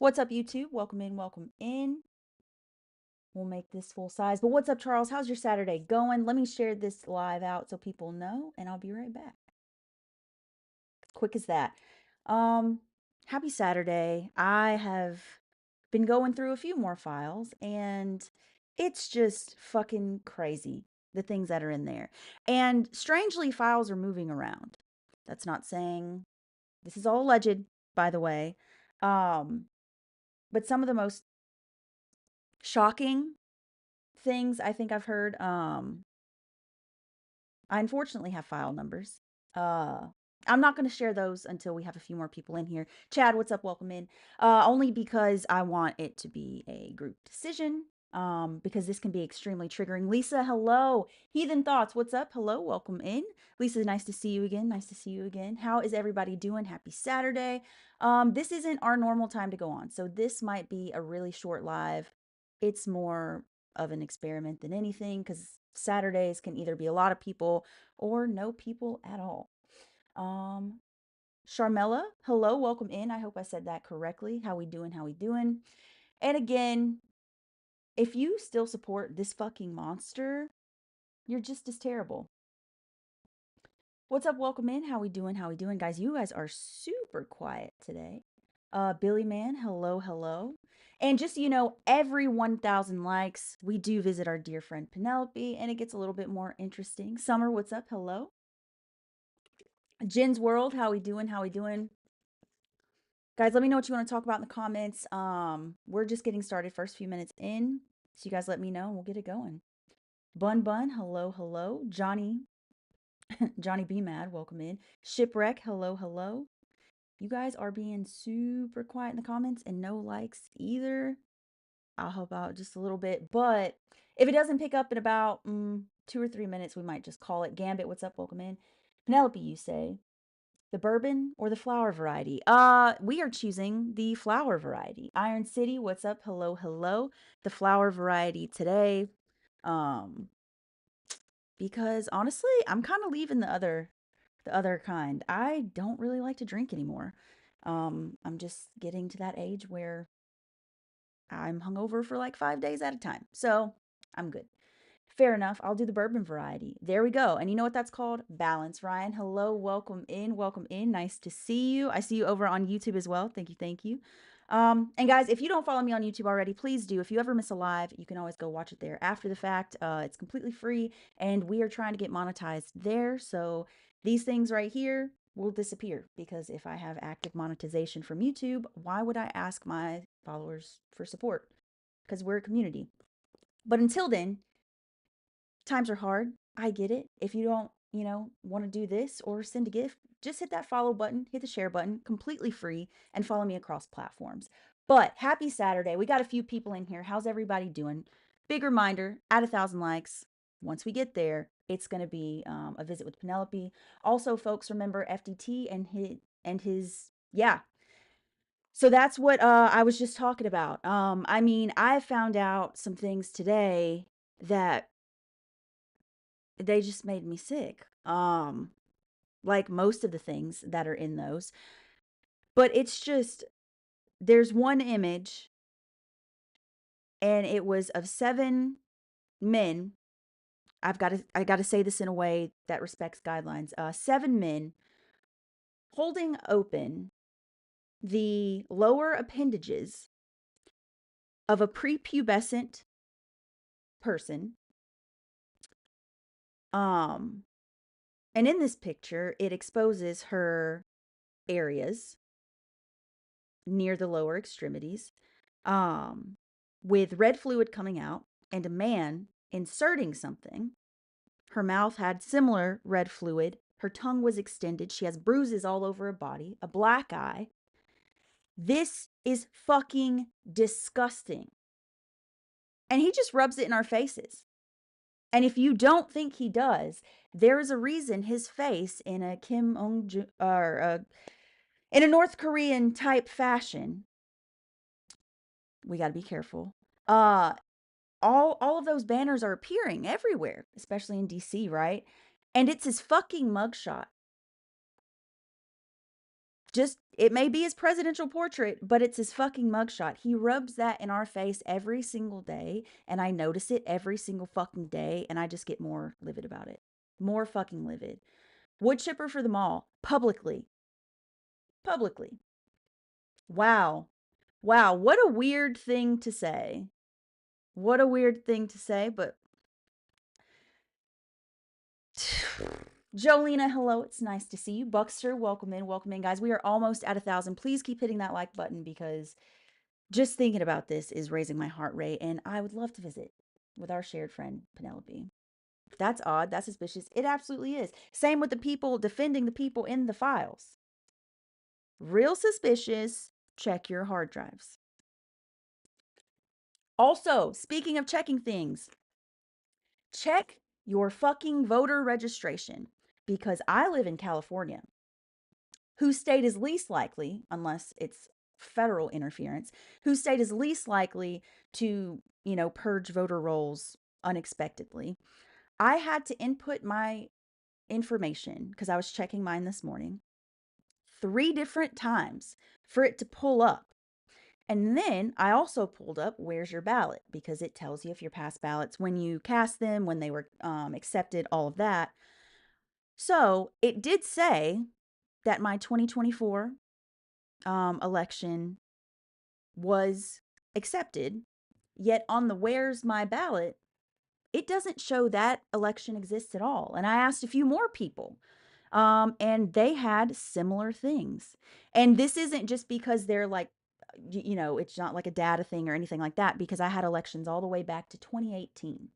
What's up, YouTube? Welcome in, welcome in. We'll make this full size. But what's up, Charles? How's your Saturday going? Let me share this live out so people know, and I'll be right back. Quick as that. Um, Happy Saturday. I have been going through a few more files, and it's just fucking crazy, the things that are in there. And strangely, files are moving around. That's not saying this is all alleged, by the way. Um, but some of the most shocking things I think I've heard. I unfortunately have file numbers. Uh, I'm not going to share those until we have a few more people in here. Chad, what's up? Welcome in. Only because I want it to be a group decision. Because this can be extremely triggering. Lisa, hello. Heathen Thoughts, what's up? Hello, welcome in. Lisa, nice to see you again. Nice to see you again. How is everybody doing? Happy Saturday. This isn't our normal time to go on, so this might be a really short live. It's more of an experiment than anything because Saturdays can either be a lot of people or no people at all. Um, Sharmella, hello, welcome in. I hope I said that correctly. How we doing? How we doing? And again, if you still support this fucking monster, you're just as terrible. What's up? Welcome in. How we doing? How we doing, guys? You guys are super quiet today. Billy Man, hello, hello. And just so you know, every 1,000 likes, we do visit our dear friend Penelope, and it gets a little bit more interesting. Summer, what's up? Hello. Jin's World, how we doing? How we doing? Guys, let me know what you want to talk about in the comments. We're just getting started, first few minutes in. So you guys let me know and we'll get it going. Bun Bun, hello, hello. Johnny, Johnny B Mad, welcome in. Shipwreck, hello, hello. You guys are being super quiet in the comments and no likes either. I'll help out just a little bit. But if it doesn't pick up in about 2 or 3 minutes, we might just call it. Gambit, what's up? Welcome in. Penelope, you say, the bourbon or the flower variety? We are choosing the flower variety. Iron City, what's up? Hello, hello. The flower variety today. Because honestly, I'm kind of leaving the other kind. I don't really like to drink anymore. I'm just getting to that age where I'm hungover for like 5 days at a time. So I'm good. Fair enough. I'll do the bourbon variety. There we go. And you know what that's called? Balance. Ryan, hello. Welcome in. Welcome in. Nice to see you. I see you over on YouTube as well. Thank you. Thank you. And guys, if you don't follow me on YouTube already, please do. If you ever miss a live, you can always go watch it there after the fact. It's completely free, and we are trying to get monetized there. So these things right here will disappear because if I have active monetization from YouTube, why would I ask my followers for support? Because we're a community. But until then, times are hard. I get it. If you don't, want to do this or send a gift, just hit that follow button, hit the share button, completely free, and follow me across platforms. But happy Saturday. We got a few people in here. How's everybody doing? Big reminder, at 1,000 likes, once we get there, it's going to be a visit with Penelope. Also, folks, remember FDT and his yeah. So that's what I was just talking about. I mean, I found out some things today that they just made me sick. Like most of the things that are in those. But it's just there's one image and it was of 7 men. I got to say this in a way that respects guidelines. 7 men holding open the lower appendages of a prepubescent person. Um and in this picture, it exposes her areas near the lower extremities, um, with red fluid coming out and a man inserting something. Her mouth had similar red fluid. Her tongue was extended. She has bruises all over her body, a black eye. This is fucking disgusting. And he just rubs it in our faces. And if you don't think he does, there is a reason his face in a Kim Ong or in a North Korean type fashion. We got to be careful. All of those banners are appearing everywhere, especially in DC, right? And it's his fucking mugshot. Just It may be his presidential portrait, but it's his fucking mugshot. He rubs that in our face every single day, and I notice it every single fucking day, and I just get more livid about it. More fucking livid. Wood chipper for them all. Publicly. Publicly. Wow. Wow. What a weird thing to say. What a weird thing to say, but Jolena, hello. It's nice to see you. Buckster, welcome in. Welcome in, guys. We are almost at 1,000. Please keep hitting that like button because just thinking about this is raising my heart rate, and I would love to visit with our shared friend, Penelope. That's odd. That's suspicious. It absolutely is. Same with the people defending the people in the files. Real suspicious. Check your hard drives. Also, speaking of checking things, check your fucking voter registration because I live in California. Whose state is least likely, unless it's federal interference, whose state is least likely to, purge voter rolls unexpectedly. I had to input my information because I was checking mine this morning 3 different times for it to pull up. And then I also pulled up where's your ballot because it tells you if you're past ballots, when you cast them, when they were accepted, all of that. So it did say that my 2024 election was accepted, yet on the where's my ballot, it doesn't show that election exists at all. And I asked a few more people, and they had similar things. And this isn't just because they're like, it's not like a data thing or anything like that, because I had elections all the way back to 2018.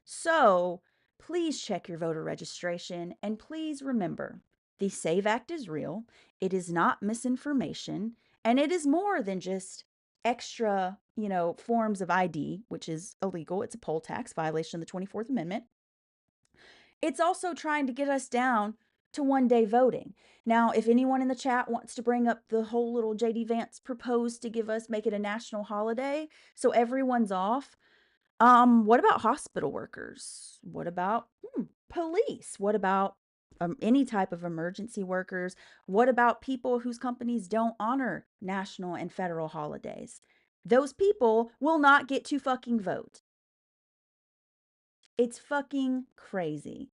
So please check your voter registration and please remember the SAVE Act is real. It is not misinformation. And it is more than just extra, forms of ID, which is illegal. It's a poll tax violation of the 24th Amendment. It's also trying to get us down to 1 day voting. Now, if anyone in the chat wants to bring up the whole little JD Vance proposed to make it a national holiday so everyone's off, what about hospital workers? What about police? What about any type of emergency workers? What about people whose companies don't honor national and federal holidays? Those people will not get to fucking vote. It's fucking crazy.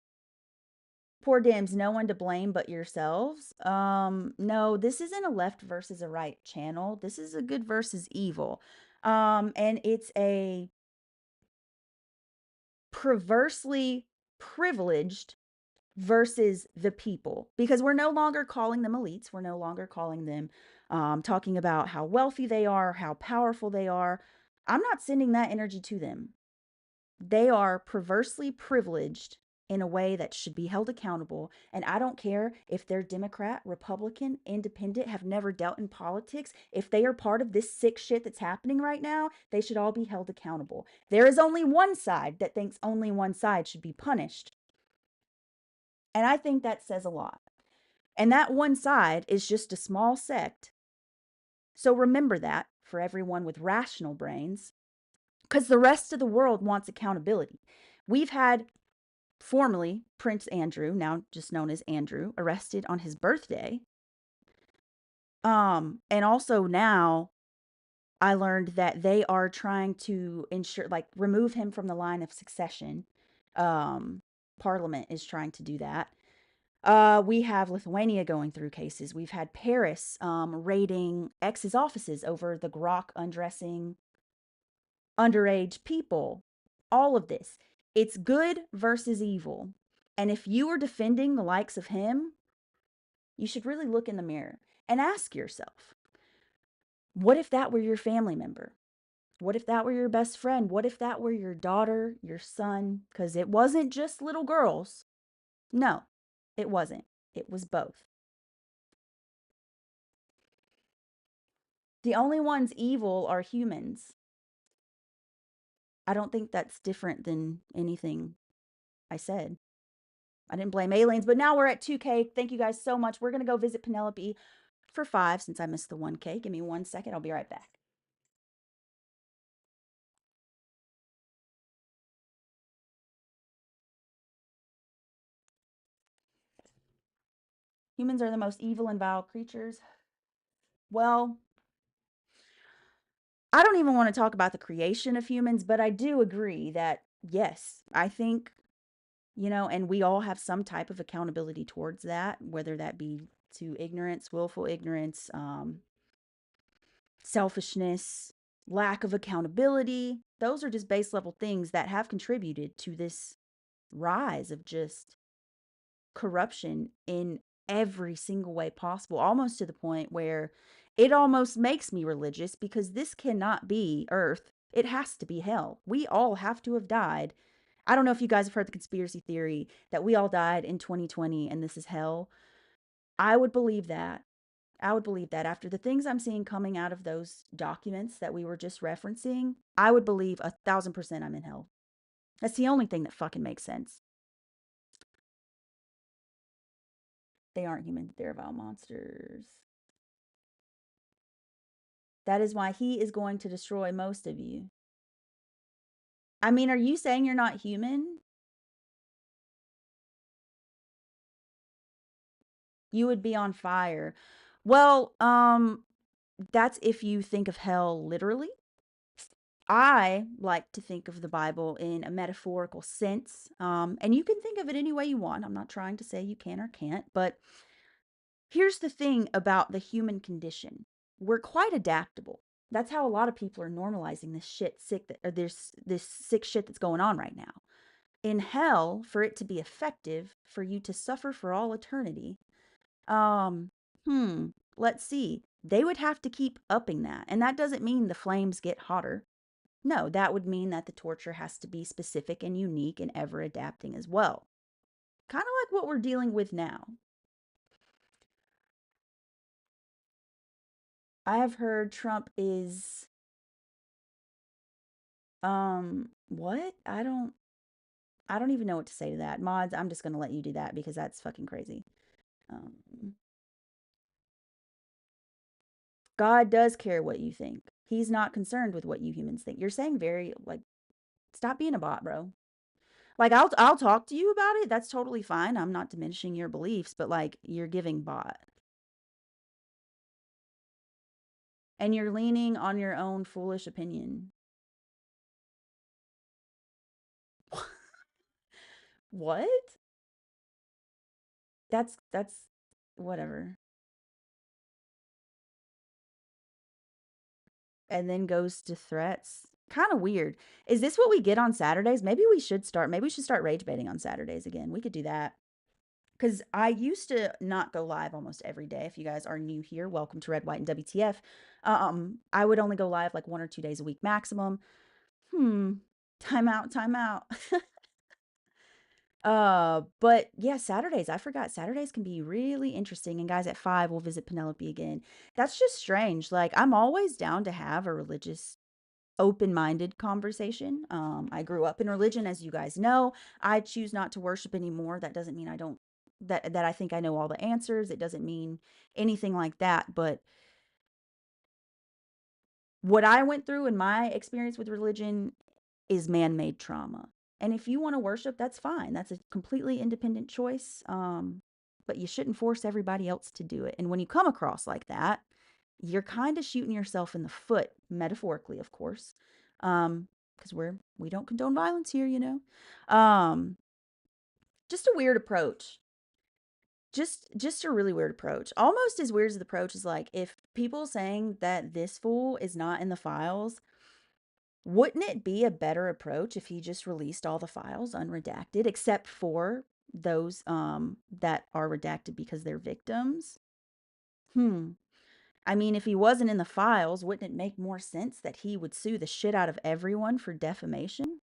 Poor Dems, no one to blame but yourselves. No, this isn't a left versus a right channel. This is a good versus evil. And it's a perversely privileged versus the people, because we're no longer calling them elites. We're no longer calling them talking about how wealthy they are, how powerful they are. I'm not sending that energy to them. They are perversely privileged in a way that should be held accountable. And I don't care if they're Democrat, Republican, Independent, have never dealt in politics. If they are part of this sick shit that's happening right now, they should all be held accountable. There is only one side that thinks only one side should be punished. And I think that says a lot. And that one side is just a small sect. So remember that for everyone with rational brains, because the rest of the world wants accountability. We've had formerly Prince Andrew, now just known as Andrew, arrested on his birthday. And also now I learned that they are trying to remove him from the line of succession. Parliament is trying to do that. We have Lithuania going through cases. We've had Paris raiding ex's offices over the grok undressing underage people. All of this. It's good versus evil. And if you are defending the likes of him, you should really look in the mirror and ask yourself, what if that were your family member? What if that were your best friend? What if that were your daughter, your son? Because it wasn't just little girls. No, it wasn't. It was both. The only ones evil are humans. I don't think that's different than anything I said. I didn't blame aliens, but now we're at 2K. Thank you guys so much. We're going to go visit Penelope for 5 since I missed the 1K. Give me 1 second. I'll be right back. Humans are the most evil and vile creatures. Well, I don't even want to talk about the creation of humans, but I do agree that yes, I think, and we all have some type of accountability towards that, whether that be to ignorance, willful ignorance, selfishness, lack of accountability. Those are just base level things that have contributed to this rise of just corruption in every single way possible, almost to the point where it almost makes me religious because this cannot be earth. It has to be hell. We all have to have died. I don't know if you guys have heard the conspiracy theory that we all died in 2020 and this is hell. I would believe that. I would believe that after the things I'm seeing coming out of those documents that we were just referencing, I would believe 1,000% I'm in hell. That's the only thing that fucking makes sense. They aren't human, they're vile monsters. That is why he is going to destroy most of you. I mean, are you saying you're not human? You would be on fire. Well, that's if you think of hell literally. I like to think of the Bible in a metaphorical sense. And you can think of it any way you want. I'm not trying to say you can or can't, but here's the thing about the human condition. We're quite adaptable. That's how a lot of people are normalizing this shit sick that or this sick shit that's going on right now. In hell, for it to be effective, for you to suffer for all eternity, um, hmm, let's see. They would have to keep upping that. And that doesn't mean the flames get hotter. No, that would mean that the torture has to be specific and unique and ever adapting as well. Kind of like what we're dealing with now. I have heard Trump is what? I don't even know what to say to that. Mods, I'm just going to let you do that because that's fucking crazy. Um God does care what you think. He's not concerned with what you humans think. You're saying very like stop being a bot, bro. Like I'll talk to you about it. That's totally fine. I'm not diminishing your beliefs, but like you're giving bot. And you're leaning on your own foolish opinion. What? That's whatever. And then goes to threats. Kind of weird. Is this what we get on Saturdays? Maybe we should start rage baiting on Saturdays again. We could do that. Because I used to not go live almost every day. If you guys are new here, welcome to Red, White, and WTF. I would only go live like 1 or 2 days a week maximum. Hmm. Time out, time out. But yeah, Saturdays, I forgot Saturdays can be really interesting. And guys, at 5, we'll visit Penelope again. That's just strange. Like, I'm always down to have a religious, open-minded conversation. I grew up in religion, as you guys know. I choose not to worship anymore. That doesn't mean I don't that I think I know all the answers. It doesn't mean anything like that. But what I went through in my experience with religion is man-made trauma. And if you want to worship, that's fine. That's a completely independent choice. But you shouldn't force everybody else to do it. And when you come across like that, you're kind of shooting yourself in the foot, metaphorically, of course. Because we don't condone violence here, you know. Um, just a weird approach. Just a really weird approach. Almost as weird as the approach is like if people saying that this fool is not in the files, wouldn't it be a better approach if he just released all the files unredacted, except for those that are redacted because they're victims? Hmm. I mean, if he wasn't in the files, wouldn't it make more sense that he would sue the shit out of everyone for defamation?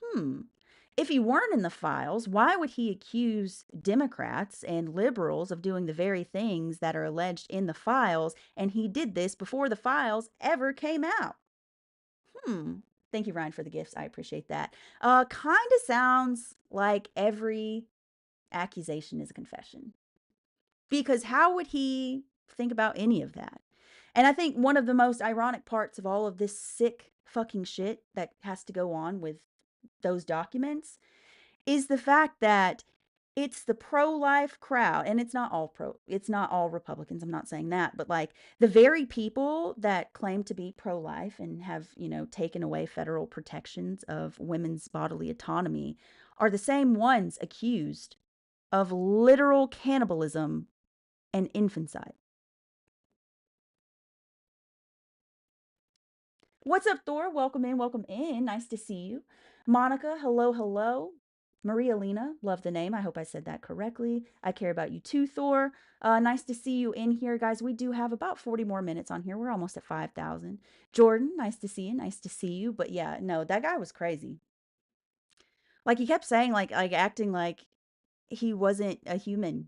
Hmm. If he weren't in the files, why would he accuse Democrats and liberals of doing the very things that are alleged in the files? And he did this before the files ever came out. Hmm. Thank you, Ryan, for the gifts. I appreciate that. Kind of sounds like every accusation is a confession. Because how would he think about any of that? And I think one of the most ironic parts of all of this sick fucking shit that has to go on with those documents is the fact that it's the pro-life crowd, and it's not all Republicans, I'm not saying that, but like the very people that claim to be pro-life and have, taken away federal protections of women's bodily autonomy are the same ones accused of literal cannibalism and infanticide. What's up, Thor? Welcome in, welcome in. Nice to see you. Monica, hello, hello. Maria Lena, love the name. I hope I said that correctly. I care about you too, Thor. Nice to see you in here, guys. We do have about 40 more minutes on here. We're almost at 5,000. Jordan, nice to see you. Nice to see you. But yeah, no, that guy was crazy. Like he kept saying, like acting like he wasn't a human.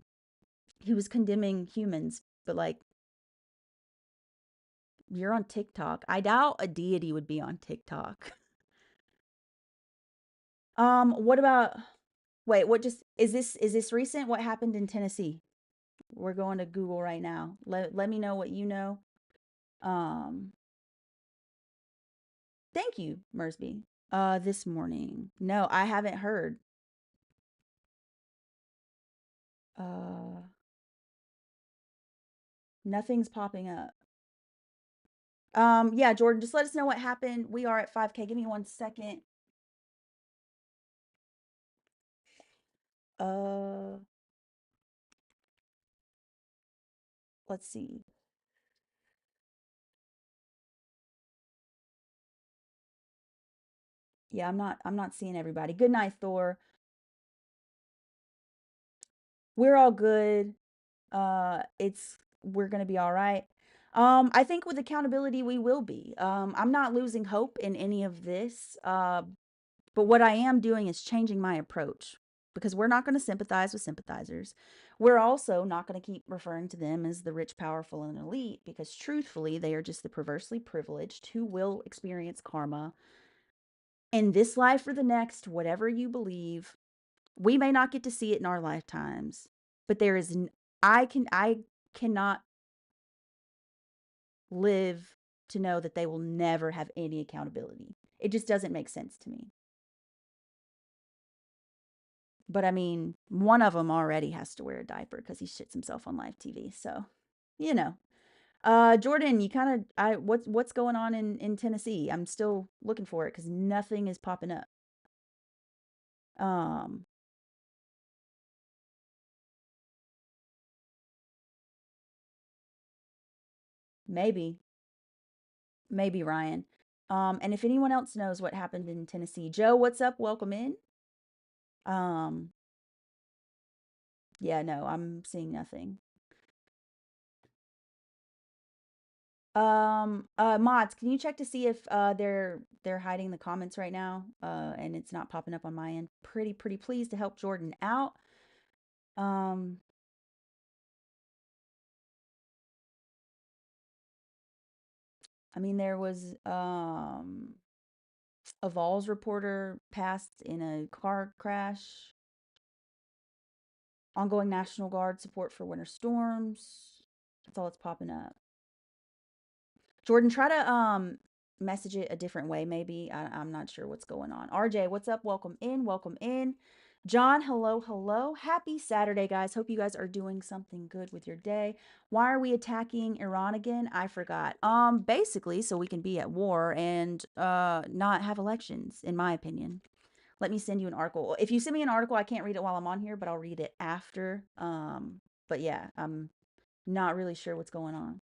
He was condemning humans, but like you're on TikTok. I doubt a deity would be on TikTok. What about wait, what just is this recent? What happened in Tennessee? We're going to Google right now. Let me know what you know. Um, thank you, Mersby. This morning. No, I haven't heard. Uh, nothing's popping up. Yeah, Jordan, just let us know what happened. We are at 5K. Give me 1 second. Uh, let's see. Yeah, I'm not seeing everybody. Good night, Thor. We're all good. It's we're gonna be all right. I think with accountability we will be. I'm not losing hope in any of this. But what I am doing is changing my approach because we're not going to sympathize with sympathizers. We're also not going to keep referring to them as the rich, powerful, and elite because truthfully, they are just the perversely privileged who will experience karma in this life or the next, whatever you believe. We may not get to see it in our lifetimes, but there is I cannot live to know that they will never have any accountability. It just doesn't make sense to me. But I mean, one of them already has to wear a diaper because he shits himself on live TV. So, you know. Jordan, you kind of what's going on in Tennessee? I'm still looking for it because nothing is popping up. Um, maybe, maybe Ryan. And if anyone else knows what happened in Tennessee, Joe, what's up? Welcome in. Um, yeah, no, I'm seeing nothing. Mods, can you check to see if they're hiding the comments right now? And it's not popping up on my end. Pretty pleased to help Jordan out. Um, I mean there was a Vols reporter passed in a car crash. Ongoing National Guard support for winter storms. That's all that's popping up. Jordan, try to message it a different way, maybe. I'm not sure what's going on. RJ, what's up? Welcome in. Welcome in. John, hello, hello. Happy Saturday, guys. Hope you guys are doing something good with your day. Why are we attacking Iran again? I forgot. Basically, so we can be at war and not have elections, in my opinion. Let me send you an article. If you send me an article, I can't read it while I'm on here, but I'll read it after. But yeah, I'm not really sure what's going on.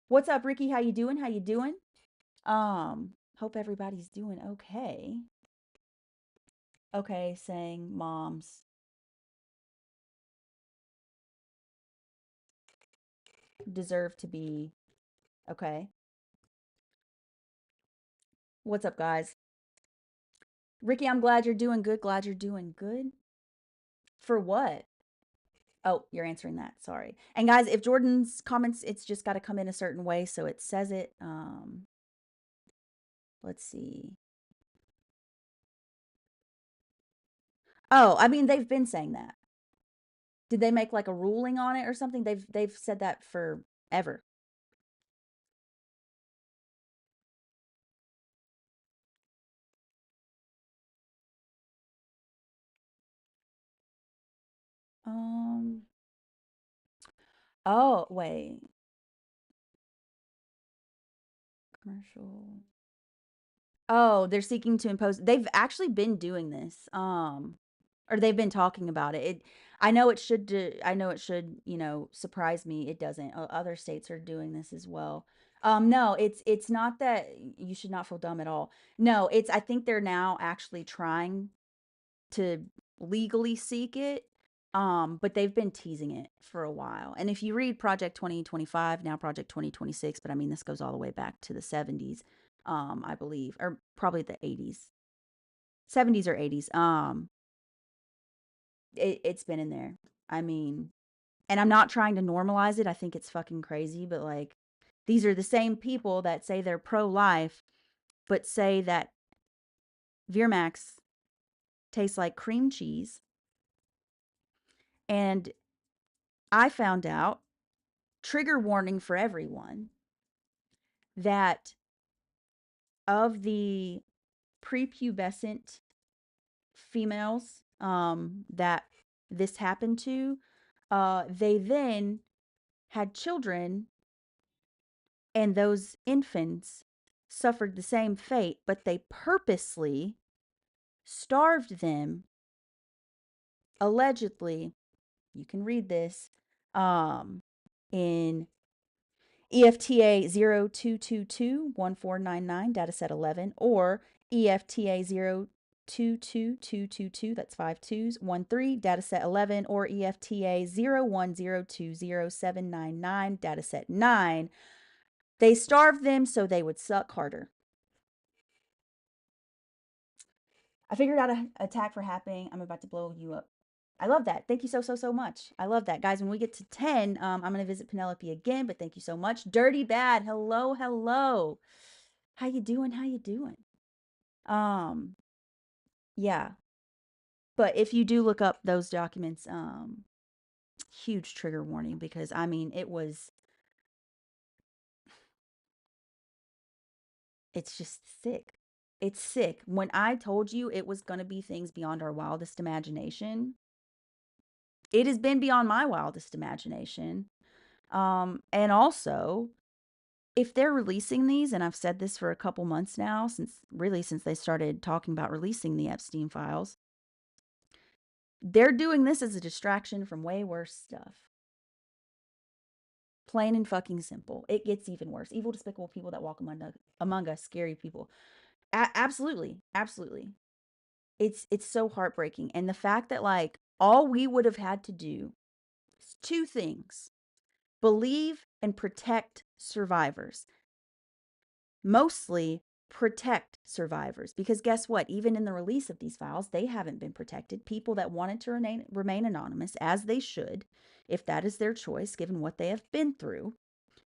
What's up, Ricky? How you doing? How you doing? Hope everybody's doing okay. Okay, saying moms deserve to be okay. What's up, guys? Ricky, I'm glad you're doing good. Glad you're doing good. For what? Oh, you're answering that. Sorry. And guys, if Jordan's comments, it's just got to come in a certain way so it says it. Let's see. Oh, I mean, they've been saying that. Did they make like a ruling on it or something? They've said that forever. Um, oh, wait. Commercial. Oh, they're seeking to impose. They've actually been doing this. Or they've been talking about it. I know it should I know it should, surprise me. It doesn't. Other states are doing this as well. No, it's not that you should not feel dumb at all. No, it's I think they're now actually trying to legally seek it. But they've been teasing it for a while. And if you read Project 2025, now Project 2026, but I mean this goes all the way back to the 70s, I believe, or probably the 80s. 70s or 80s. It's been in there. I mean, and I'm not trying to normalize it. I think it's fucking crazy, but like these are the same people that say they're pro-life but say that Veermax tastes like cream cheese. And I found out, trigger warning for everyone, that of the prepubescent females that this happened to, they then had children, and those infants suffered the same fate, but they purposely starved them, allegedly. You can read this in EFTA 02221499, dataset 11, or EFTA 022222, that's 5 2s, 13, dataset 11, or EFTA 01020799, dataset 9. They starved them so they would suck harder. I figured out an attack for happening. I'm about to blow you up. I love that. Thank you so much. I love that. Guys, when we get to 10, I'm going to visit Penelope again, but thank you so much. Dirty Bad. Hello. How you doing? How you doing? Um, yeah. But if you do look up those documents, huge trigger warning, because I mean, it's just sick. It's sick. When I told you it was going to be things beyond our wildest imagination, it has been beyond my wildest imagination. And also, if they're releasing these, and I've said this for a couple months now, since they started talking about releasing the Epstein files, they're doing this as a distraction from way worse stuff. Plain and fucking simple. It gets even worse. Evil, despicable people that walk among us, scary people. Absolutely. It's so heartbreaking. And the fact that like all we would have had to do is two things: believe and protect survivors. Mostly protect survivors, because guess what? Even in the release of these files, they haven't been protected. People that wanted to remain anonymous, as they should, if that is their choice, given what they have been through,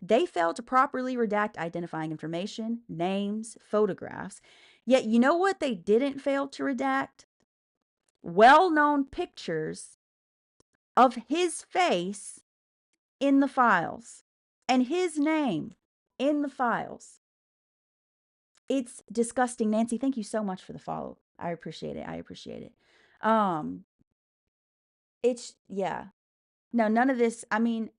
they failed to properly redact identifying information, names, photographs. Yet, you know what they didn't fail to redact? Well-known pictures of his face in the files and his name in the files. It's disgusting. Nancy, thank you so much for the follow. I appreciate it. Um, it's yeah. No, none of this. I mean,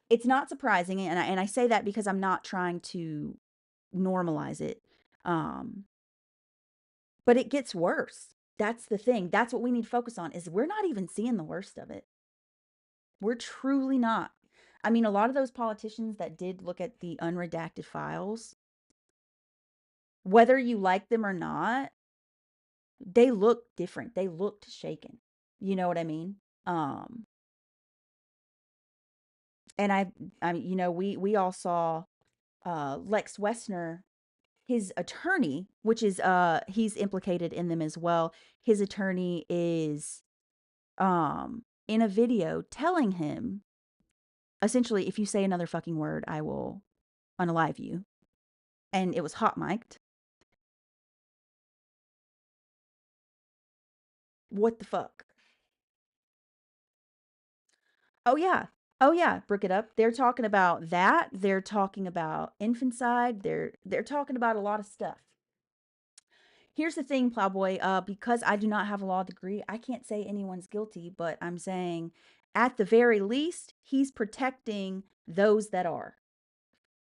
it's not surprising, and I say that because I'm not trying to normalize it. Um, but it gets worse. That's the thing. That's what we need to focus on, is we're not even seeing the worst of it. We're truly not. I mean, a lot of those politicians that did look at the unredacted files, whether you like them or not, they looked different. They looked shaken. You know what I mean? Um, and we all saw Lex Wessner, his attorney, which is he's implicated in them as well. His attorney is in a video telling him, essentially, if you say another fucking word, I will unalive you. And it was hot mic'd. What the fuck? Oh yeah. Oh yeah, Brick it up. They're talking about that. They're talking about infanticide. They're talking about a lot of stuff. Here's the thing, Plowboy. Because I do not have a law degree, I can't say anyone's guilty, but I'm saying At the very least, he's protecting those that are.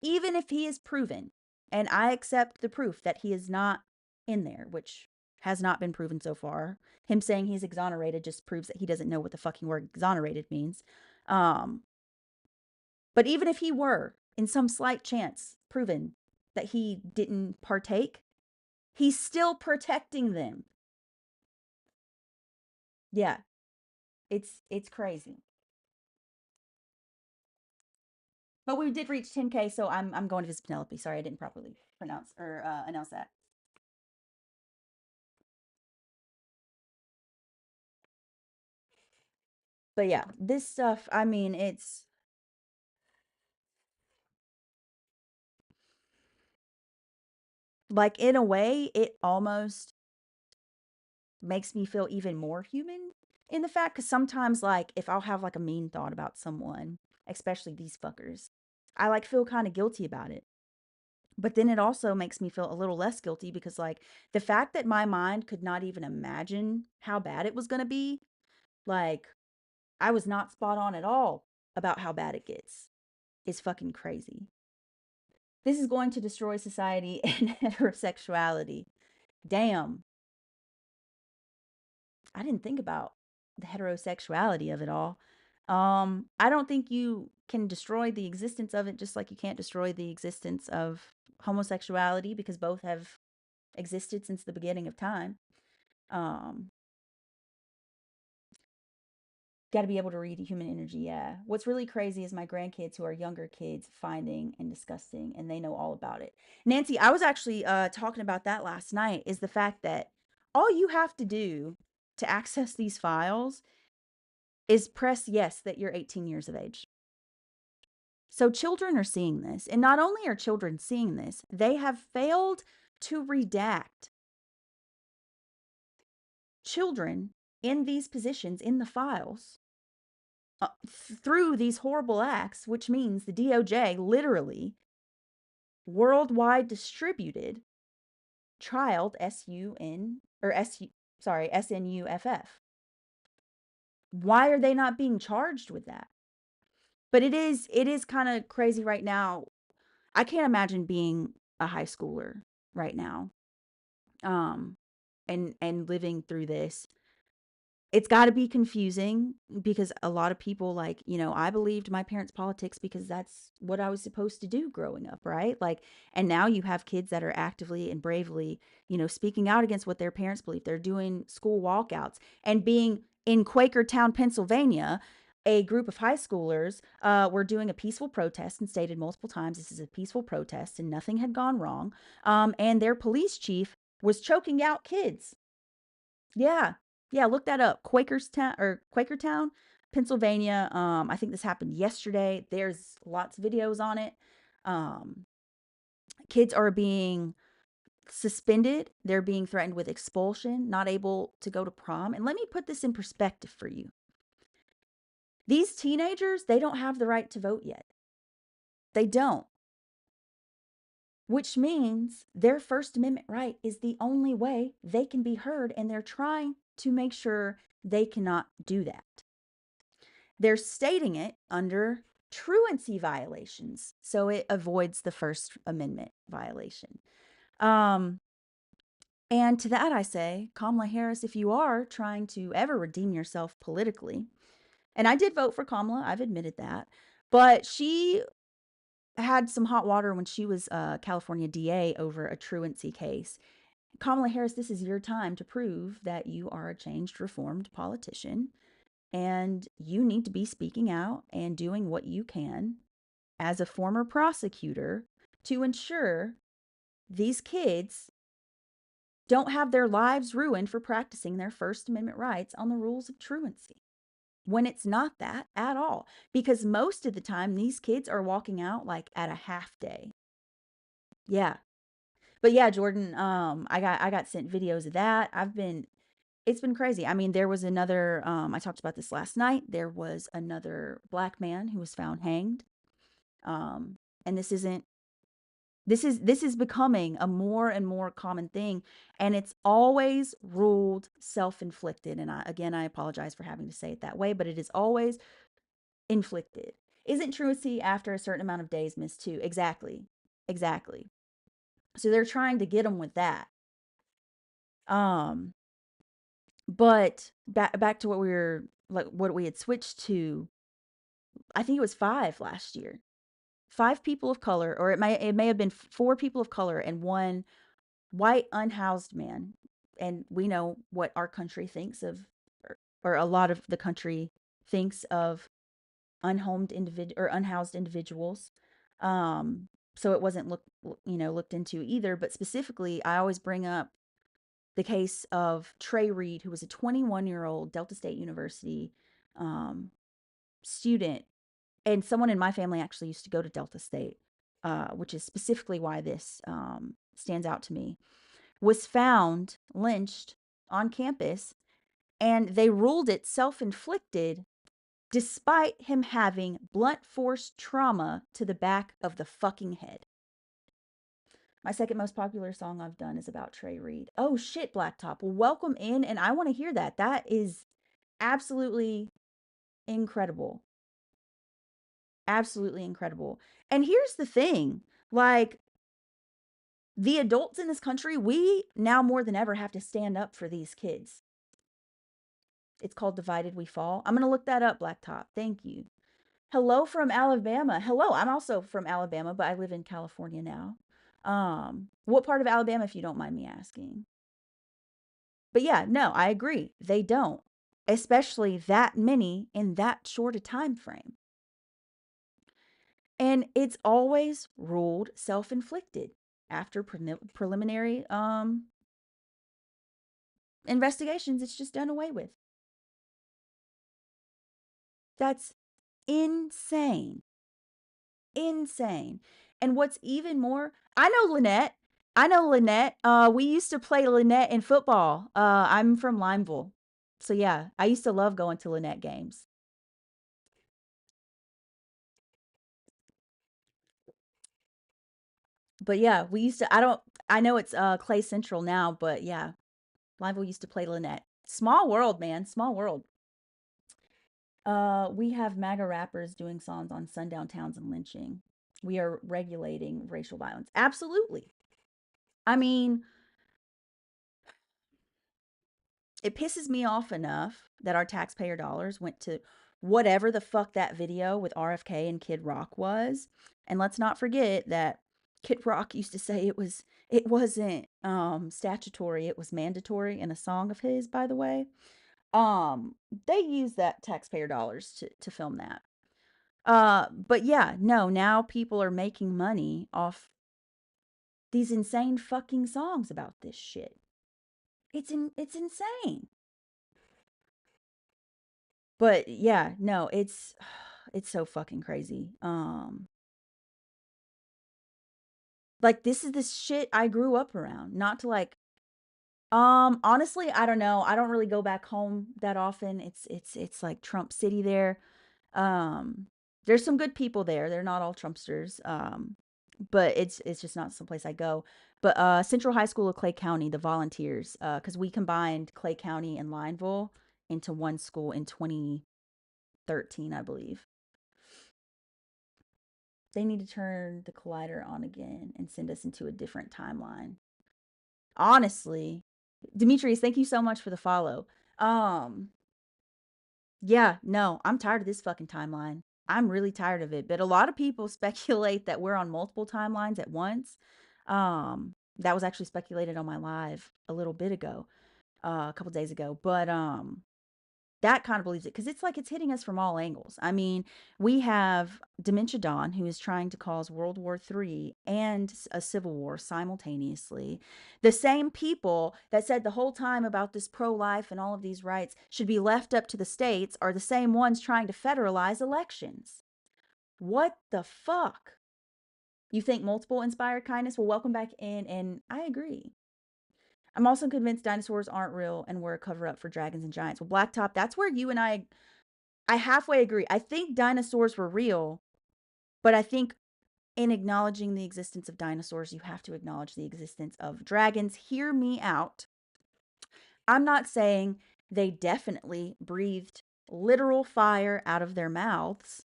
Even if he is proven, and I accept the proof that he is not in there, which has not been proven so far. Him saying he's exonerated just proves that he doesn't know what the fucking word exonerated means. Um, but even if he were, in some slight chance, proven that he didn't partake, he's still protecting them. Yeah, it's crazy. But we did reach 10K, so I'm going to visit Penelope. Sorry, I didn't properly pronounce or announce that. But yeah, this stuff, I mean, it's like in a way, it almost makes me feel even more human in the fact because sometimes, like, if I'll have like a mean thought about someone, especially these fuckers, I like feel kind of guilty about it. But then it also makes me feel a little less guilty because, like, the fact that my mind could not even imagine how bad it was going to be, like, I was not spot on at all about how bad it gets, is fucking crazy. This is going to destroy society and heterosexuality. Damn. I didn't think about the heterosexuality of it all. I don't think you can destroy the existence of it just like you can't destroy the existence of homosexuality because both have existed since the beginning of time. Um, Got to be able to read human energy. Yeah. What's really crazy is my grandkids who are younger kids finding and discussing, and they know all about it. Nancy, I was actually talking about that last night. Is the fact that all you have to do to access these files is press yes that you're 18 years of age. So children are seeing this. And not only are children seeing this, they have failed to redact children in these positions in the files through these horrible acts, which means the DOJ literally worldwide distributed child SUN or SU sorry, SNUFF. Why are they not being charged with that? But it is kind of crazy right now. I can't imagine being a high schooler right now. Um and living through this. It's got to be confusing because a lot of people, like, I believed my parents' politics because that's what I was supposed to do growing up, right? Like, and now you have kids that are actively and bravely, speaking out against what their parents believe. They're doing school walkouts and being in Quakertown, Pennsylvania. A group of high schoolers were doing a peaceful protest and stated multiple times this is a peaceful protest and nothing had gone wrong. And their police chief was choking out kids. Yeah. Yeah, look that up. Quakertown, Pennsylvania. I think this happened yesterday. There's lots of videos on it. Um, Kids are being suspended. They're being threatened with expulsion, not able to go to prom. And let me put this in perspective for you. These teenagers, they don't have the right to vote yet. They don't. Which means their First Amendment right is the only way they can be heard, and they're trying to make sure they cannot do that. They're stating it under truancy violations, so it avoids the First Amendment violation. Um, and to that I say, Kamala Harris, if you are trying to ever redeem yourself politically, and I did vote for Kamala, I've admitted that, but she had some hot water when she was California DA over a truancy case. Kamala Harris, this is your time to prove that you are a changed, reformed politician. And you need to be speaking out and doing what you can as a former prosecutor to ensure these kids don't have their lives ruined for practicing their First Amendment rights on the rules of truancy. When it's not that at all. Because most of the time, these kids are walking out like at a half day. Yeah. But yeah, Jordan, I got sent videos of that. It's been crazy. I mean, there was another, I talked about this last night. There was another black man who was found hanged. And this isn't, This is becoming a more and more common thing, and it's always ruled self-inflicted. And I apologize for having to say it that way, but it is always inflicted. Isn't truancy after a certain amount of days missed too? Exactly. Exactly. So they're trying to get them with that. Um, but back to what we were like, what we had switched to. I think it was 5 last year. 5 people of color, or it may have been 4 people of color and 1 white unhoused man. And we know what our country thinks of, or a lot of the country thinks of unhomed individual or unhoused individuals. So it wasn't looked into either. But specifically, I always bring up the case of Trey Reed, who was a 21-year-old Delta State University um, student, and someone in my family actually used to go to Delta State, which is specifically why this stands out to me. Was found lynched on campus, and they ruled it self-inflicted despite him having blunt force trauma to the back of the fucking head. My second most popular song I've done is about Trey Reed. Oh shit, Blacktop. Well, welcome in, and I want to hear that. That is absolutely incredible. Absolutely incredible. And here's the thing, like, the adults in this country, we now more than ever have to stand up for these kids. It's called Divided We Fall. I'm going to look that up, Blacktop. Thank you. Hello from Alabama. Hello, I'm also from Alabama, but I live in California now. What part of Alabama, if you don't mind me asking? But yeah, no, I agree. They don't, especially that many in that short a time frame. And it's always ruled self-inflicted after preliminary investigations. It's just done away with. That's insane. Insane. And what's even more, I know Lynette. I know Lynette. We used to play Lynette in football. I'm from Limeville. So yeah, I used to love going to Lynette games. But yeah, we used to, I know it's Clay Central now, but yeah, Limeville used to play Lynette. Small world, man. Small world. We have MAGA rappers doing songs on sundown towns and lynching. We are regulating racial violence. Absolutely. I mean, it pisses me off enough that our taxpayer dollars went to whatever the fuck that video with RFK and Kid Rock was. And let's not forget that Kid Rock used to say it wasn't statutory, it was mandatory in a song of his, by the way. They used that taxpayer dollars to film that. But yeah, no, now people are making money off these insane fucking songs about this shit. It's insane. But yeah, no, it's so fucking crazy. Like, this is this shit I grew up around. Not to like honestly, I don't know. I don't really go back home that often. It's like Trump City there. Um there's some good people there. They're not all Trumpsters. But it's just not someplace I go. But Central High School of Clay County, the volunteers, cuz we combined Clay County and Lineville into one school in 2013, I believe. They need to turn the collider on again and send us into a different timeline. Honestly, Demetrius, thank you so much for the follow. Um, yeah, no, I'm tired of this fucking timeline. I'm really tired of it. But a lot of people speculate that we're on multiple timelines at once. That was actually speculated on my live a little bit ago, a couple days ago. But that kind of believes it because it's like it's hitting us from all angles. I mean, we have Dementia Dawn, who is trying to cause World War III and a civil war simultaneously. The same people that said the whole time about this pro life and all of these rights should be left up to the states are the same ones trying to federalize elections. What the fuck? You think multiple inspired kindness? Well, welcome back in, and I agree. I'm also convinced dinosaurs aren't real and we're a cover up for dragons and giants. Well, Blacktop, that's where you and I halfway agree. I think dinosaurs were real, but I think in acknowledging the existence of dinosaurs, you have to acknowledge the existence of dragons. Hear me out. I'm not saying they definitely breathed literal fire out of their mouths,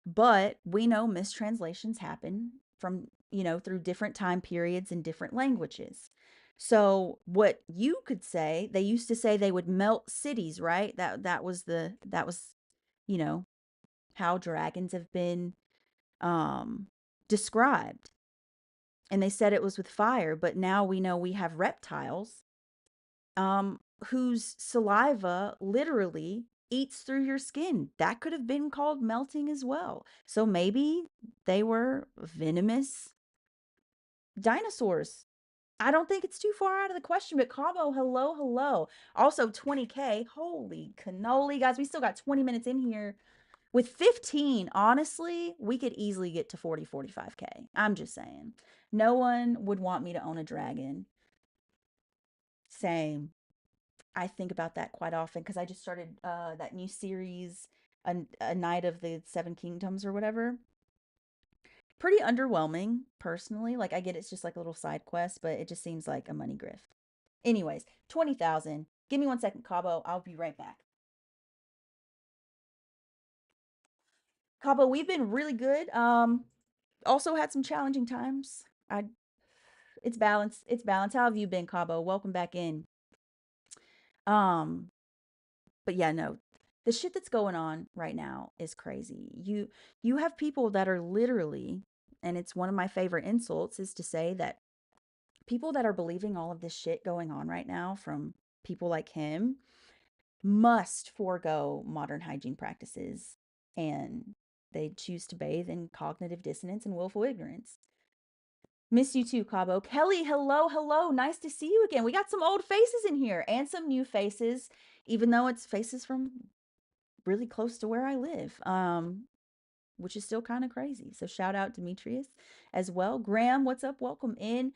but we know mistranslations happen from, through different time periods and different languages. So what you could say, they used to say they would melt cities, right? That was, you know, how dragons have been um described. And they said it was with fire, but now we know we have reptiles um whose saliva literally eats through your skin. That could have been called melting as well. So maybe they were venomous dinosaurs. I don't think it's too far out of the question, but Cabo, hello, hello. Also 20K. Holy cannoli, guys. We still got 20 minutes in here. With 15, honestly, we could easily get to 40, 45K. I'm just saying. No one would want me to own a dragon. Same. I think about that quite often because I just started that new series, a Night of the Seven Kingdoms or whatever. Pretty underwhelming, personally. Like, I get it's just like a little side quest, but it just seems like a money grift. Anyways, 20,000. Give me 1 second, Cabo. I'll be right back. Cabo, we've been really good. Also had some challenging times. I It's balanced. It's balanced. How have you been, Cabo? Welcome back in. Um, but yeah, no. The shit that's going on right now is crazy. You have people that are literally, and it's one of my favorite insults is to say that people that are believing all of this shit going on right now from people like him must forego modern hygiene practices, and they choose to bathe in cognitive dissonance and willful ignorance. Miss you too, Cabo. Kelly, hello, hello. Nice to see you again. We got some old faces in here and some new faces, even though it's faces from really close to where I live, which is still kind of crazy. So shout out Demetrius as well. Graham, what's up? Welcome in.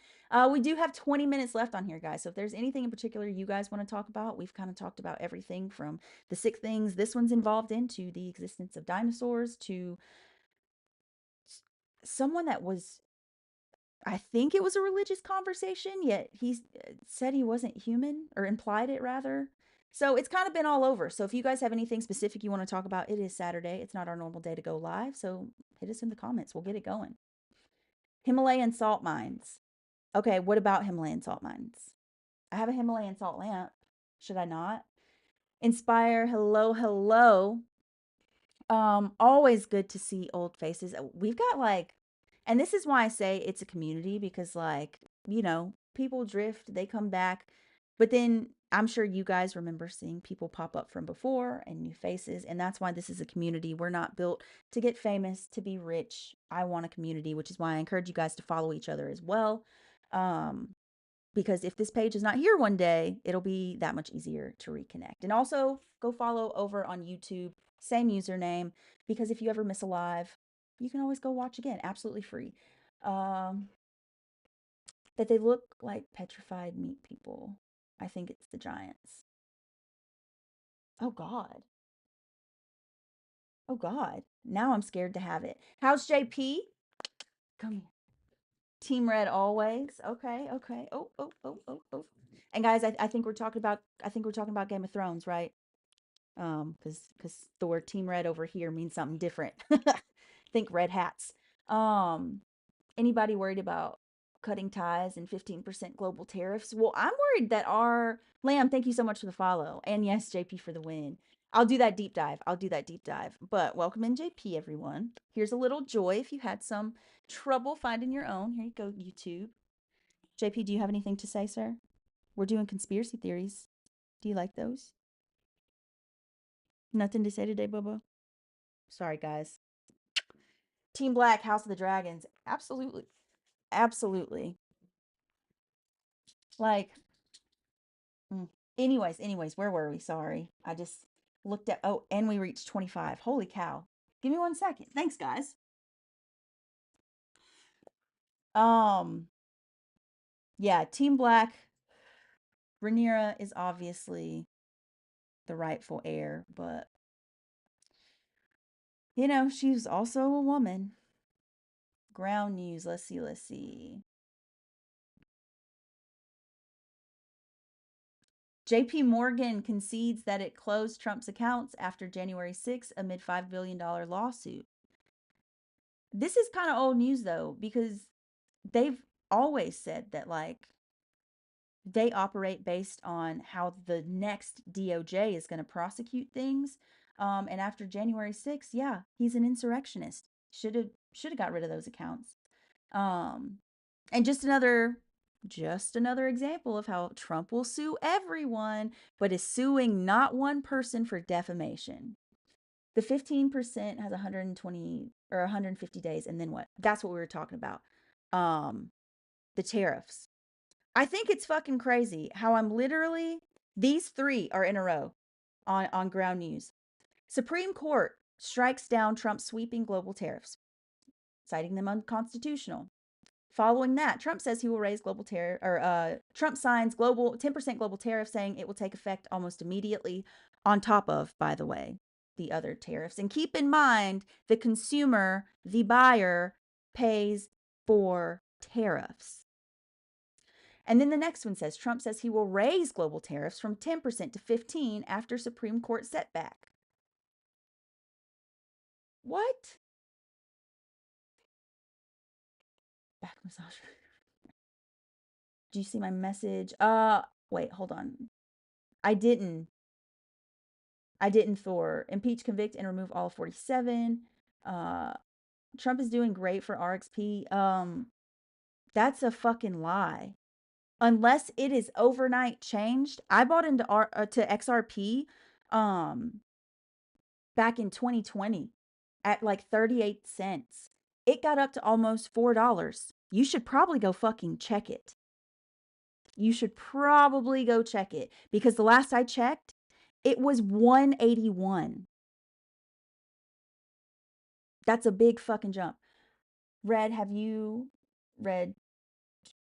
We do have 20 minutes left on here, guys. So if there's anything in particular you guys want to talk about, we've kind of talked about everything from the 6 things this one's involved in to the existence of dinosaurs to someone that was, I think it was a religious conversation, yet he said he wasn't human, or implied it rather. So it's kind of been all over. So if you guys have anything specific you want to talk about, it is Saturday. It's not our normal day to go live. So hit us in the comments. We'll get it going. Himalayan salt mines. Okay, what about Himalayan salt mines? I have a Himalayan salt lamp. Should I not? Inspire, hello, hello. Always good to see old faces. We've got like, and this is why I say it's a community because like, people drift, they come back, but then I'm sure you guys remember seeing people pop up from before and new faces, and that's why this is a community. We're not built to get famous, to be rich. I want a community, which is why I encourage you guys to follow each other as well. Um, because if this page is not here one day, it'll be that much easier to reconnect. And also go follow over on YouTube, same username, because if you ever miss a live, you can always go watch again, absolutely free. Um, that they look like petrified meat people. I think it's the giants. Oh God. Oh God. Now I'm scared to have it. How's JP? Come here. Team Red always. Okay, okay. Oh, oh, oh, oh, oh. And guys, I think we're talking about Game of Thrones, right? Because the word Team Red over here means something different. Think red hats. Um, Anybody worried about cutting ties and 15% global tariffs? Well, I'm worried that our Lamb, thank you so much for the follow. And yes, JP for the win. I'll do that deep dive. But welcome in, JP, everyone. Here's a little joy if you had some trouble finding your own. Here you go, YouTube. JP, do you have anything to say, sir? We're doing conspiracy theories. Do you like those? Nothing to say today, Bubba? Sorry, guys. Team Black, House of the Dragons. Absolutely. Absolutely. Like, mm. anyways, where were we? Sorry. I just looked at, oh, and we reached 25. Holy cow. Give me 1 second. Thanks, guys. Um, yeah, Team Black, Rhaenyra is obviously the rightful heir, but she's also a woman. Ground news. Let's see. Let's see. JP Morgan concedes that it closed Trump's accounts after January 6th amid $5 billion lawsuit. This is kind of old news though, because they've always said that like they operate based on how the next DOJ is going to prosecute things. And after January 6th, yeah, he's an insurrectionist. Should have got rid of those accounts. Um, and just another example of how Trump will sue everyone, but is suing not one person for defamation. The 15% has 120 or 150 days, and then what? That's what we were talking about. The tariffs. I think it's fucking crazy how I'm literally these three are in a row on ground news. Supreme Court strikes down Trump's sweeping global tariffs, citing them unconstitutional. Following that, Trump says he will raise global tariff, or Trump signs 10% global tariff, saying it will take effect almost immediately, on top of, by the way, the other tariffs. And keep in mind, the consumer, the buyer, pays for tariffs. And then the next one says Trump says he will raise global tariffs from 10% to 15% after Supreme Court setback. What? Back massage. Do you see my message? Wait, hold on. I didn't. Thor. Impeach, convict, and remove all of 47. Trump is doing great for RXP. That's a fucking lie. Unless it is overnight changed. I bought into to XRP back in 2020 at like 38 cents. It got up to almost $4. You should probably go fucking check it. You should probably go check it, because the last I checked, it was 181. That's a big fucking jump. Red, have you read?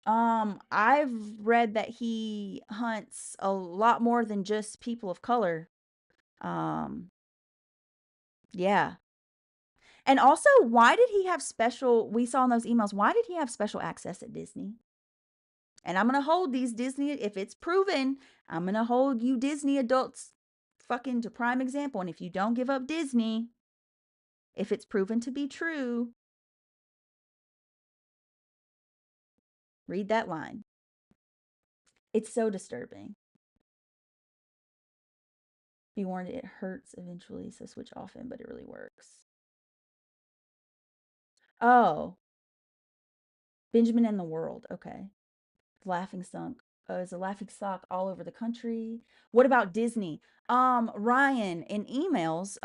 I've read that he hunts a lot more than just people of color. Um, yeah. And also, why did he have special, we saw in those emails, why did he have special access at Disney? And I'm going to hold these Disney, if it's proven, I'm going to hold you Disney adults fucking to prime example. And if you don't give up Disney, if it's proven to be true, read that line. It's so disturbing. Be warned, it hurts eventually, so switch often, but it really works. Oh, Benjamin and the World. Okay. Laughing Sunk. Is a laughing stock all over the country. What about Disney? Ryan, in emails,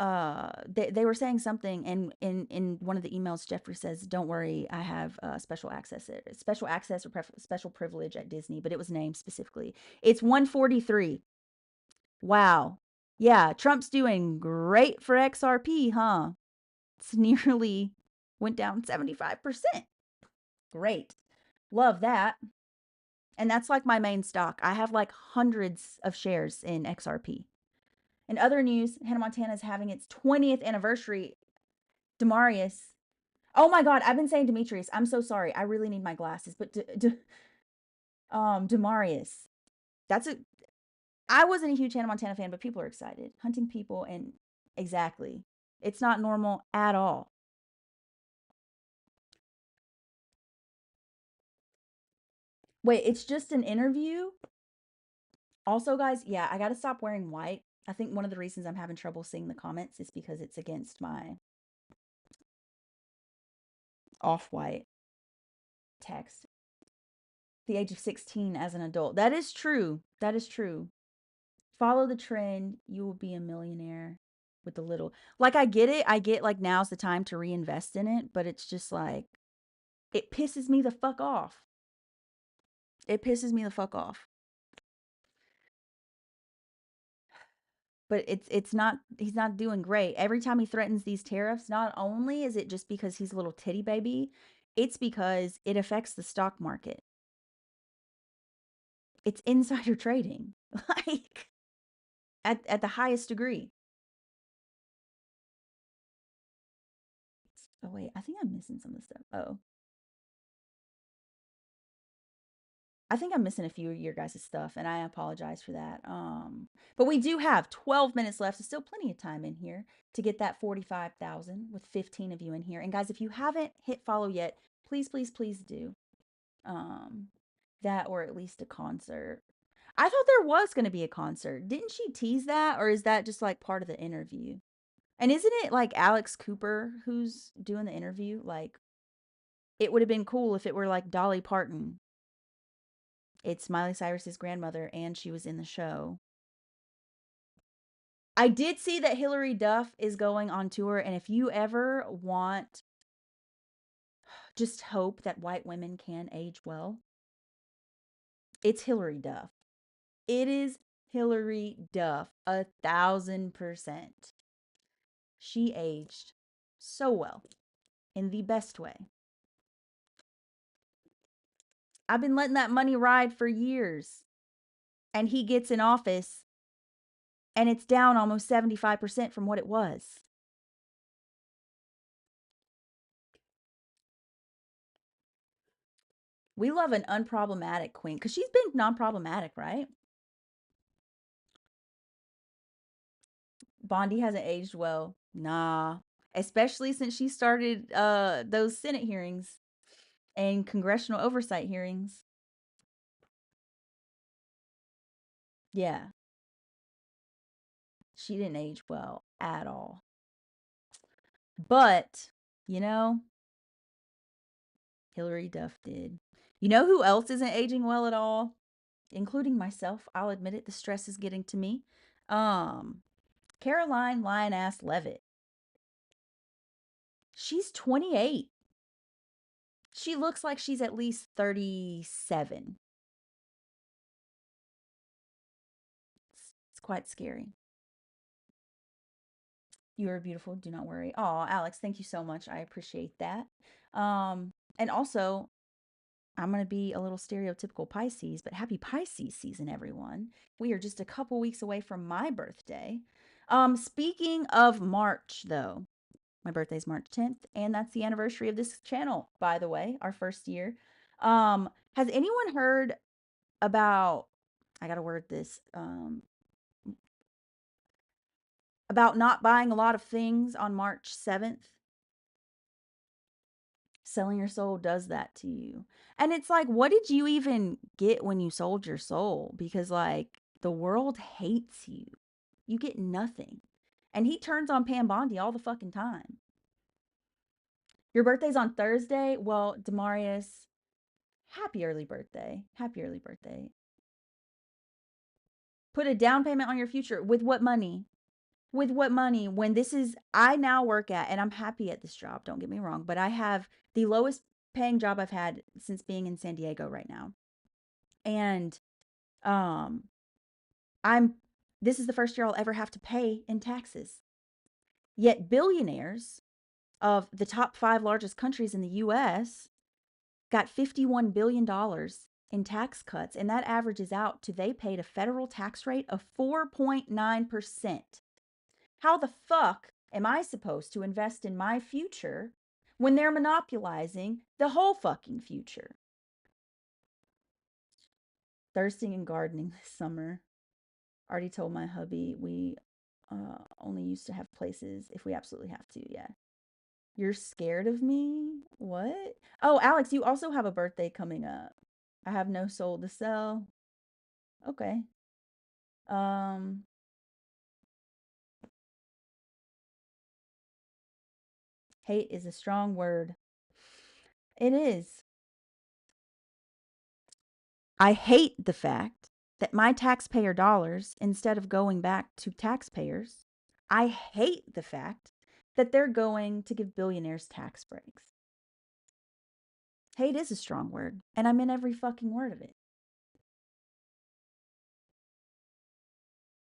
they were saying something, and in one of the emails, Jeffrey says, "Don't worry, I have special access or special privilege at Disney," but it was named specifically. It's 143. Wow. Yeah, Trump's doing great for XRP, huh? It's nearly went down 75%. Great. Love that. And that's like my main stock. I have like hundreds of shares in XRP. In other news, Hannah Montana is having its 20th anniversary. Demarius. Oh my God, I've been saying Demetrius. I'm so sorry. I really need my glasses. But Demarius. I wasn't a huge Hannah Montana fan, but people are excited. Hunting people, and exactly. It's not normal at all. Wait, it's just an interview? Also, guys, yeah, I got to stop wearing white. I think one of the reasons I'm having trouble seeing the comments is because it's against my off-white text. The age of 16 as an adult. That is true. That is true. Follow the trend. You will be a millionaire with the little. Like, I get it. I get like now's the time to reinvest in it, but it's just like, it pisses me the fuck off. It pisses me the fuck off. But it's not, he's not doing great. Every time he threatens these tariffs, not only is it just because he's a little titty baby, it's because it affects the stock market. It's insider trading. Like, at the highest degree. Oh wait, I think I'm missing some of the stuff. Oh, I think I'm missing a few of your guys' stuff, and I apologize for that. But we do have 12 minutes left, so still plenty of time in here to get that 45,000 with 15 of you in here. And guys, if you haven't hit follow yet, please, please, please do. Um, that or at least a concert. I thought there was going to be a concert. Didn't she tease that, or is that just like part of the interview? And isn't it like Alex Cooper who's doing the interview? Like, it would have been cool if it were like Dolly Parton. It's Miley Cyrus's grandmother, and she was in the show. I did see that Hilary Duff is going on tour, and if you ever want just hope that white women can age well, it's Hilary Duff. It is Hilary Duff, 1,000%. She aged so well in the best way. I've been letting that money ride for years, and he gets in office, and it's down almost 75% from what it was. We love an unproblematic queen because she's been non-problematic, right? Bondi hasn't aged well. Nah. Especially since she started those Senate hearings and congressional oversight hearings. Yeah. She didn't age well at all. But, you know, Hillary Duff did. You know who else isn't aging well at all? Including myself. I'll admit it. The stress is getting to me. Caroline Lioness Levitt. She's 28. She looks like she's at least 37. It's quite scary. You are beautiful. Do not worry. Oh, Alex, thank you so much. I appreciate that. And also, I'm going to be a little stereotypical Pisces, but happy Pisces season, everyone. We are just a couple weeks away from my birthday. Speaking of March, though, my birthday's March 10th, and that's the anniversary of this channel, by the way, our first year. Has anyone heard about, I got to word this, about not buying a lot of things on March 7th? Selling your soul does that to you. And it's like, what did you even get when you sold your soul? Because, like, the world hates you. You get nothing. And he turns on Pam Bondi all the fucking time. Your birthday's on Thursday? Well, Demarius, happy early birthday. Happy early birthday. Put a down payment on your future. With what money? With what money? When this is, I now work at, and I'm happy at this job, don't get me wrong, but I have the lowest paying job I've had since being in San Diego right now. And um I'm this is the first year I'll ever have to pay in taxes. Yet billionaires of the top 5 largest countries in the US got $51 billion in tax cuts, and that averages out to they paid a federal tax rate of 4.9%. How the fuck am I supposed to invest in my future when they're monopolizing the whole fucking future? Thirsting and gardening this summer. Already told my hubby we only used to have places if we absolutely have to. Yeah. You're scared of me? What? Oh, Alex, you also have a birthday coming up. I have no soul to sell. Okay. Um, hate is a strong word. It is. I hate the fact that my taxpayer dollars, instead of going back to taxpayers, I hate the fact that they're going to give billionaires tax breaks. Hate is a strong word, and I meant every fucking word of it.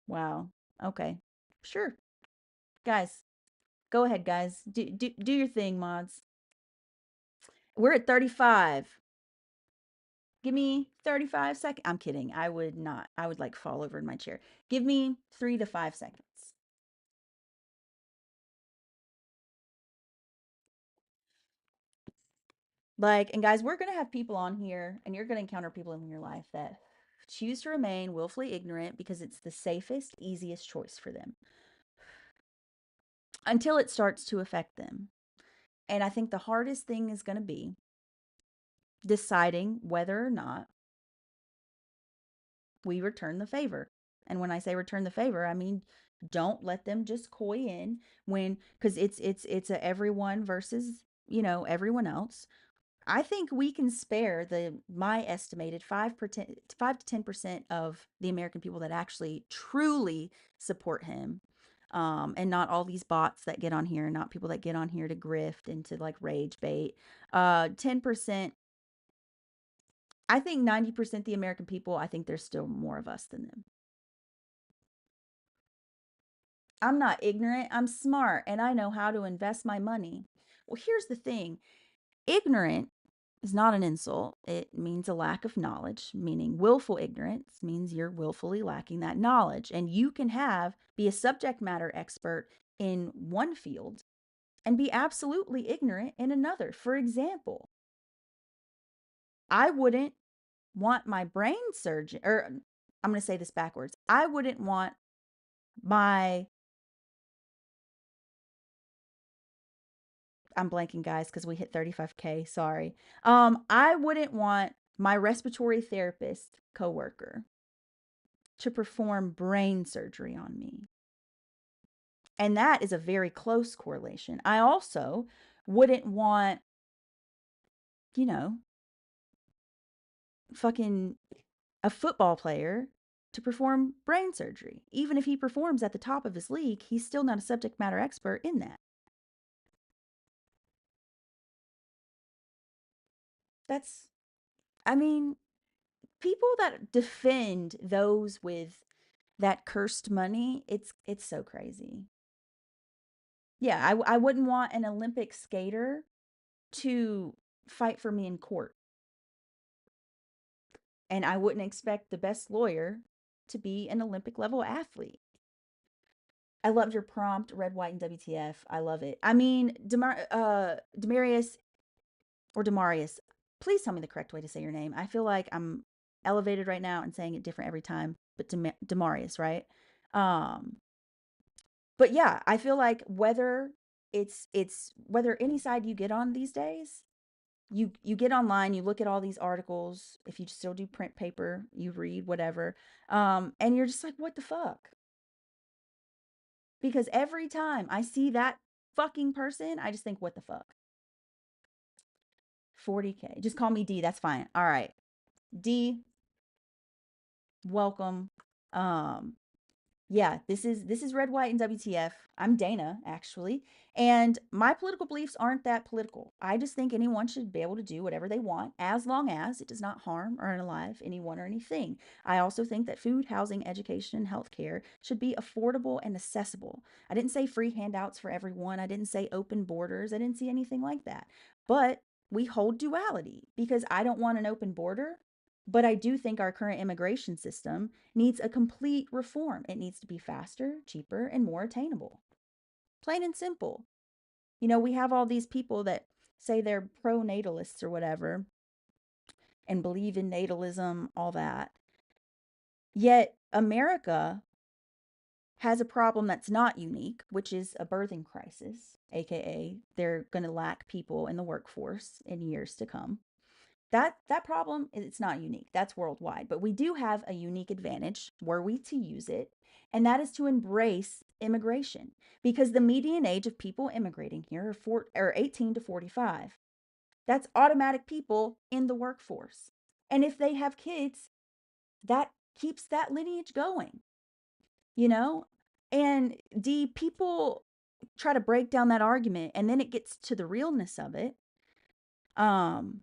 Wow. Okay. Sure. Guys, go ahead, guys. Do your thing, mods. We're at 35. Give me 35 seconds. I'm kidding. I would not. I would like fall over in my chair. Give me 3 to 5 seconds. Like, and guys, we're going to have people on here, and you're going to encounter people in your life that choose to remain willfully ignorant because it's the safest, easiest choice for them until it starts to affect them. And I think the hardest thing is going to be deciding whether or not we return the favor. And when I say return the favor, I mean don't let them just coy in when, because it's a everyone versus, everyone else. I think we can spare my estimated 5 to 10% of the American people that actually truly support him. And not all these bots that get on here, not people that get on here to grift and to like rage bait. 10%, I think 90% the American people, I think there's still more of us than them. I'm not ignorant, I'm smart, and I know how to invest my money. Well, here's the thing. Ignorant is not an insult. It means a lack of knowledge, meaning willful ignorance means you're willfully lacking that knowledge. And you can be a subject matter expert in one field and be absolutely ignorant in another. For example, I wouldn't want my brain surgeon, or I'm going to say this backwards. I wouldn't want my, I'm blanking, guys, because we hit 35K. Sorry. I wouldn't want my respiratory therapist coworker to perform brain surgery on me. And that is a very close correlation. I also wouldn't want, you know, fucking a football player to perform brain surgery. Even if he performs at the top of his league, he's still not a subject matter expert in that. That's, I mean, people that defend those with that cursed money, it's so crazy. Yeah, I wouldn't want an Olympic skater to fight for me in court. And I wouldn't expect the best lawyer to be an Olympic level athlete. I loved your prompt, Red, White, and WTF. I love it. I mean, Demarius or Demarius, please tell me the correct way to say your name. I feel like I'm elevated right now and saying it different every time, but Demarius, right? Um, but yeah, I feel like whether it's whether any side you get on these days, you get online, you look at all these articles. If you still do print paper, you read whatever, and you're just like, what the fuck? Because every time I see that fucking person, I just think, what the fuck? 40K. Just call me D. That's fine. All right, D. Welcome. Um, Yeah, this is Red, White, and WTF. I'm Dana, actually, and my political beliefs aren't that political. I just think anyone should be able to do whatever they want as long as it does not harm or unalive anyone or anything. I also think that food, housing, education, and healthcare should be affordable and accessible. I didn't say free handouts for everyone. I didn't say open borders. I didn't see anything like that. But we hold duality because I don't want an open border, but I do think our current immigration system needs a complete reform. It needs to be faster, cheaper, and more attainable. Plain and simple. We have all these people that say they're pro natalists or whatever and believe in natalism, all that. Yet America has a problem that's not unique, which is a birthing crisis, aka they're going to lack people in the workforce in years to come. That problem, it's not unique. That's worldwide. But we do have a unique advantage were we to use it, and that is to embrace immigration, because the median age of people immigrating here are 18 to 45. That's automatic people in the workforce. And if they have kids, that keeps that lineage going, you know? And people try to break down that argument, and then it gets to the realness of it. Um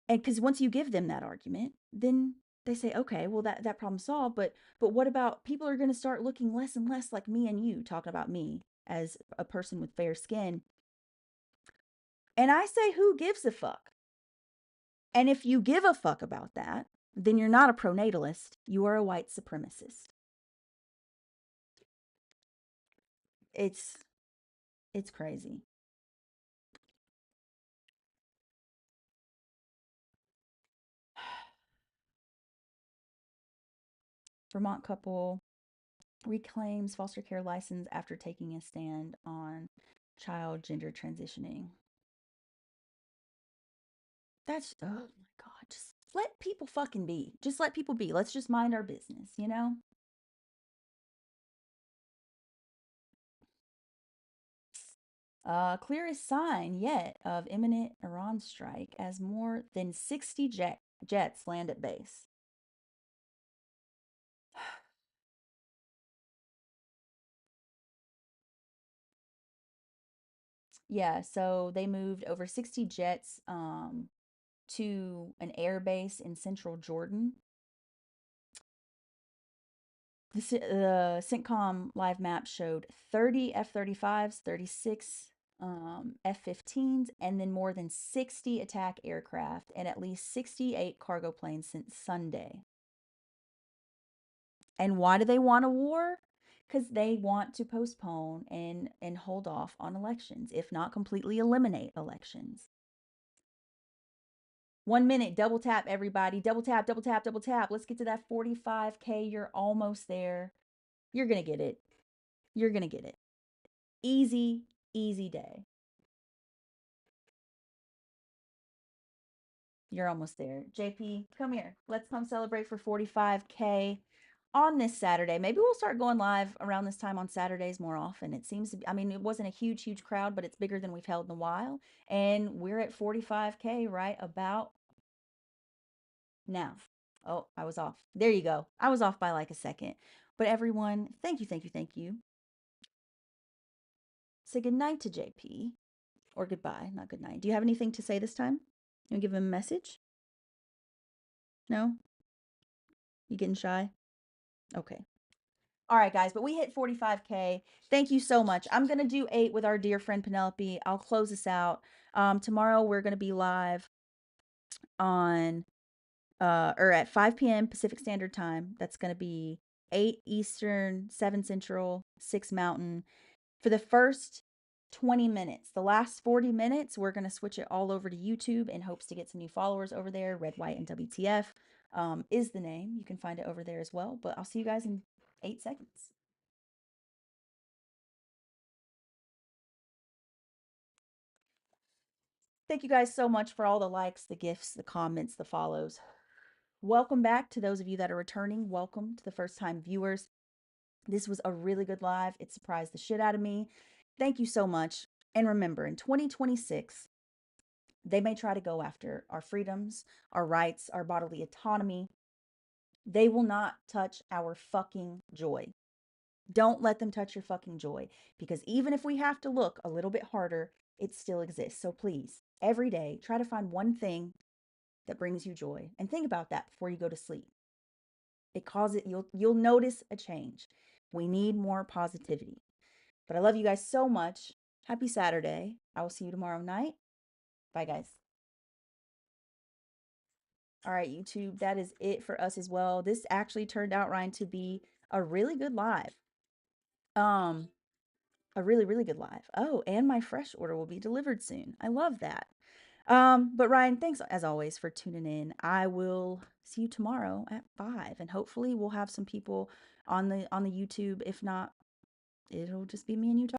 and because once you give them that argument, then they say, okay, well, that problem solved. But what about people are going to start looking less and less like me and you, talking about me as a person with fair skin? And I say, who gives a fuck? And if you give a fuck about that, then you're not a pronatalist, you are a white supremacist. It's it's crazy. Vermont couple reclaims foster care license after taking a stand on child gender transitioning. That's, oh my God. Just let people fucking be. Just let people be. Let's just mind our business, you know? Clearest sign yet of imminent Iran strike as more than 60 jets land at base. Yeah, so they moved over 60 jets to an air base in central Jordan. The CENTCOM live map showed 30 F-35s, 36 F-15s, and then more than 60 attack aircraft and at least 68 cargo planes since Sunday. And why do they want a war? Because they want to postpone and hold off on elections, if not completely eliminate elections. 1 minute, double tap, everybody. Double tap, double tap, double tap. Let's get to that 45K. You're almost there. You're going to get it. You're going to get it. Easy, easy day. You're almost there. JP, come here. Let's come celebrate for 45K on this Saturday. Maybe we'll start going live around this time on Saturdays more often. It seems to be, I mean, it wasn't a huge, huge crowd, but it's bigger than we've held in a while. And we're at 45K right about now. Oh, I was off. There you go. I was off by like a second. But everyone, thank you, thank you, thank you. Say good night to JP. Or goodbye, not good night. Do you have anything to say this time? You give him a message? No? You getting shy? Okay. All right, guys, but we hit 45K. Thank you so much. I'm going to do 8 with our dear friend Penelope. I'll close this out. Tomorrow we're going to be live on or at 5 p.m. Pacific Standard Time. That's going to be 8 Eastern, 7 Central, 6 Mountain. For the first 20 minutes, the last 40 minutes, we're going to switch it all over to YouTube in hopes to get some new followers over there. Red, White, and WTF is the name. You can find it over there as well. But I'll see you guys in 8 seconds. Thank you guys so much for all the likes, the gifts, the comments, the follows. Welcome back to those of you that are returning. Welcome to the first time viewers. This was a really good live. It surprised the shit out of me. Thank you so much. And remember, in 2026, they may try to go after our freedoms, our rights, our bodily autonomy. They will not touch our fucking joy. Don't let them touch your fucking joy, because even if we have to look a little bit harder, it still exists. So please, every day, try to find one thing that brings you joy, and think about that before you go to sleep. You'll notice a change. We need more positivity. But I love you guys so much. Happy Saturday. I will see you tomorrow night. Bye, guys. All right, YouTube, that is it for us as well. This actually turned out, Ryan, to be a really good live. Um, a really, really good live. Oh, and my fresh order will be delivered soon. I love that. But Ryan, thanks as always for tuning in. I will see you tomorrow at 5, and hopefully we'll have some people on the YouTube. If not, it'll just be me and you talking.